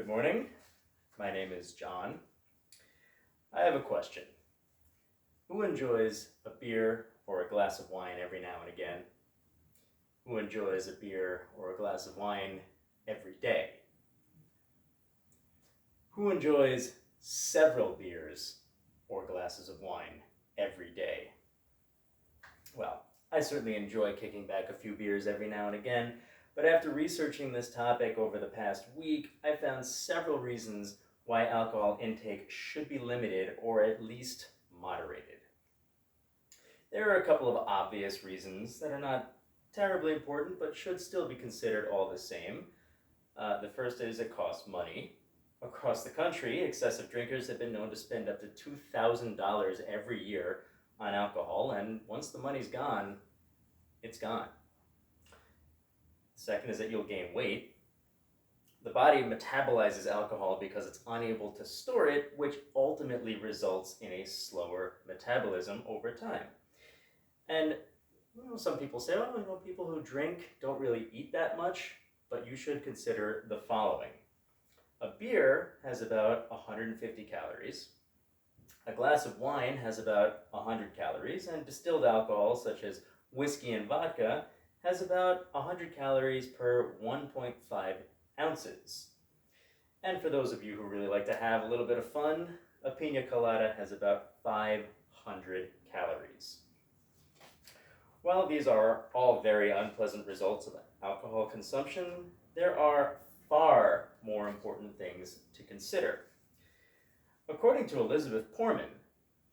Good morning. My name is John. I have a question. Who enjoys a beer or a glass of wine every now and again? Who enjoys a beer or a glass of wine every day? Who enjoys several beers or glasses of wine every day? Well, I certainly enjoy kicking back a few beers every now and again, but after researching this topic over the past week, I found several reasons why alcohol intake should be limited or at least moderated. There are a couple of obvious reasons that are not terribly important but should still be considered all the same. The first is it costs money. Across the country, excessive drinkers have been known to spend up to $2,000 every year on alcohol, and once the money's gone, it's gone. Second is that you'll gain weight. The body metabolizes alcohol because it's unable to store it, which ultimately results in a slower metabolism over time. And some people say, people who drink don't really eat that much, but you should consider the following. A beer has about 150 calories. A glass of wine has about 100 calories, and distilled alcohol, such as whiskey and vodka, has about 100 calories per 1.5 ounces. And for those of you who really like to have a little bit of fun, a pina colada has about 500 calories. While these are all very unpleasant results of alcohol consumption, there are far more important things to consider. According to Elizabeth Poorman,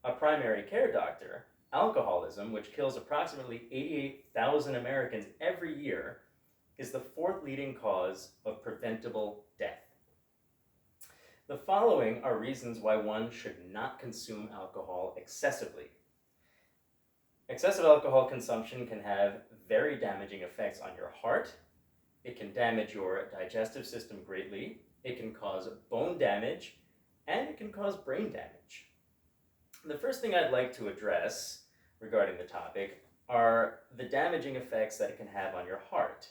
a primary care doctor, alcoholism, which kills approximately 88,000 Americans every year, is the fourth leading cause of preventable death. The following are reasons why one should not consume alcohol excessively. Excessive alcohol consumption can have very damaging effects on your heart. It can damage your digestive system greatly. It can cause bone damage, and it can cause brain damage. The first thing I'd like to address regarding the topic are the damaging effects that it can have on your heart.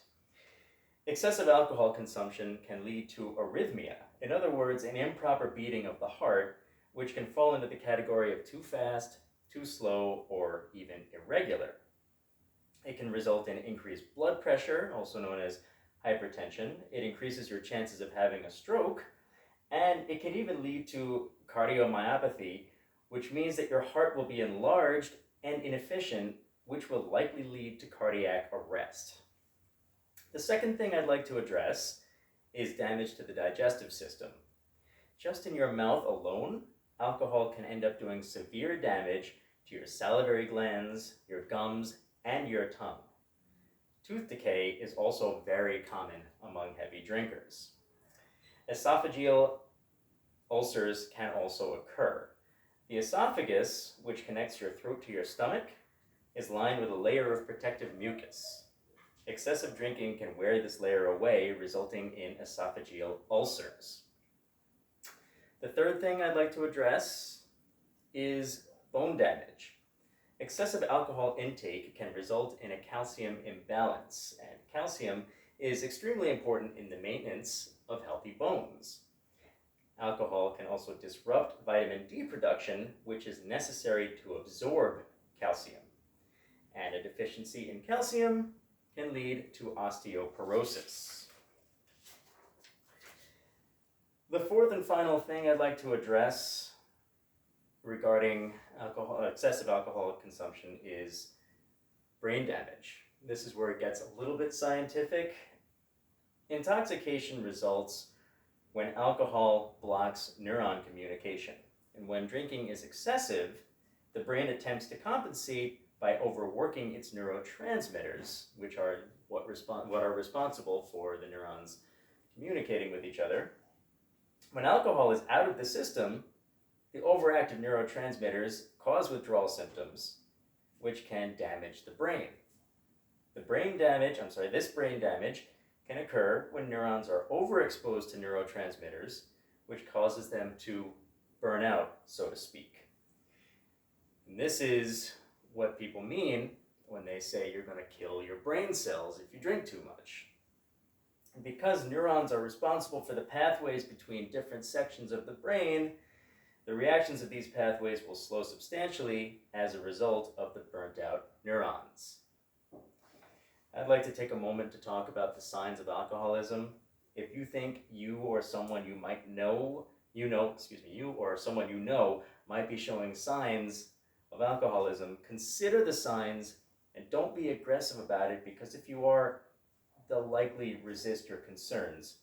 Excessive alcohol consumption can lead to arrhythmia, in other words, an improper beating of the heart, which can fall into the category of too fast, too slow, or even irregular. It can result in increased blood pressure, also known as hypertension. It increases your chances of having a stroke, and it can even lead to cardiomyopathy, which means that your heart will be enlarged and inefficient, which will likely lead to cardiac arrest. The second thing I'd like to address is damage to the digestive system. Just in your mouth alone, alcohol can end up doing severe damage to your salivary glands, your gums, and your tongue. Tooth decay is also very common among heavy drinkers. Esophageal ulcers can also occur. The esophagus, which connects your throat to your stomach, is lined with a layer of protective mucus. Excessive drinking can wear this layer away, resulting in esophageal ulcers. The third thing I'd like to address is bone damage. Excessive alcohol intake can result in a calcium imbalance, and calcium is extremely important in the maintenance of healthy bones. Alcohol can also disrupt vitamin D production, which is necessary to absorb calcium. And a deficiency in calcium can lead to osteoporosis. The fourth and final thing I'd like to address regarding excessive alcohol consumption is brain damage. This is where it gets a little bit scientific. Intoxication results when alcohol blocks neuron communication. And when drinking is excessive, the brain attempts to compensate by overworking its neurotransmitters, which are what are responsible for the neurons communicating with each other. When alcohol is out of the system, the overactive neurotransmitters cause withdrawal symptoms, which can damage the brain. This brain damage can occur when neurons are overexposed to neurotransmitters, which causes them to burn out, so to speak. And this is what people mean when they say you're going to kill your brain cells if you drink too much. And because neurons are responsible for the pathways between different sections of the brain, the reactions of these pathways will slow substantially as a result of the burnt out neurons. I'd like to take a moment to talk about the signs of alcoholism. If you think you or someone you might know, you or someone you know might be showing signs of alcoholism, consider the signs and don't be aggressive about it, because if you are, they'll likely resist your concerns.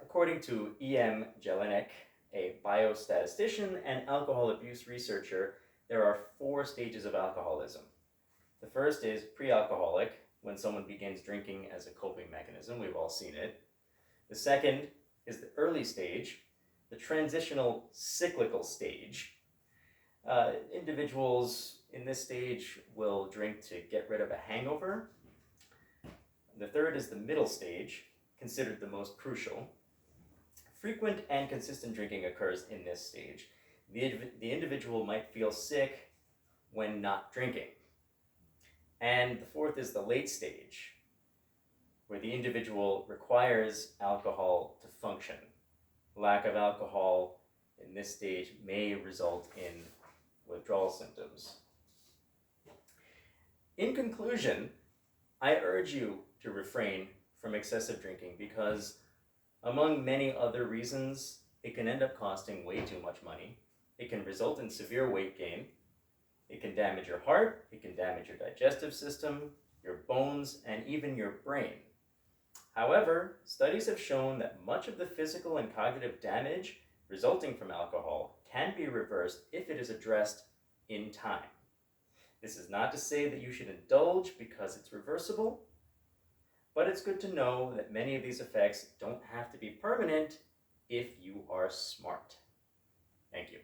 According to E.M. Jelinek, a biostatistician and alcohol abuse researcher, there are 4 stages of alcoholism. The first is pre-alcoholic, when someone begins drinking as a coping mechanism. We've all seen it. The second is the early stage, the transitional cyclical stage. Individuals in this stage will drink to get rid of a hangover. The third is the middle stage, considered the most crucial. Frequent and consistent drinking occurs in this stage. The individual might feel sick when not drinking. And the fourth is the late stage, where the individual requires alcohol to function. Lack of alcohol in this stage may result in withdrawal symptoms. In conclusion, I urge you to refrain from excessive drinking because, among many other reasons, it can end up costing way too much money. It can result in severe weight gain. It can damage your heart, it can damage your digestive system, your bones, and even your brain. However, studies have shown that much of the physical and cognitive damage resulting from alcohol can be reversed if it is addressed in time. This is not to say that you should indulge because it's reversible, but it's good to know that many of these effects don't have to be permanent if you are smart. Thank you.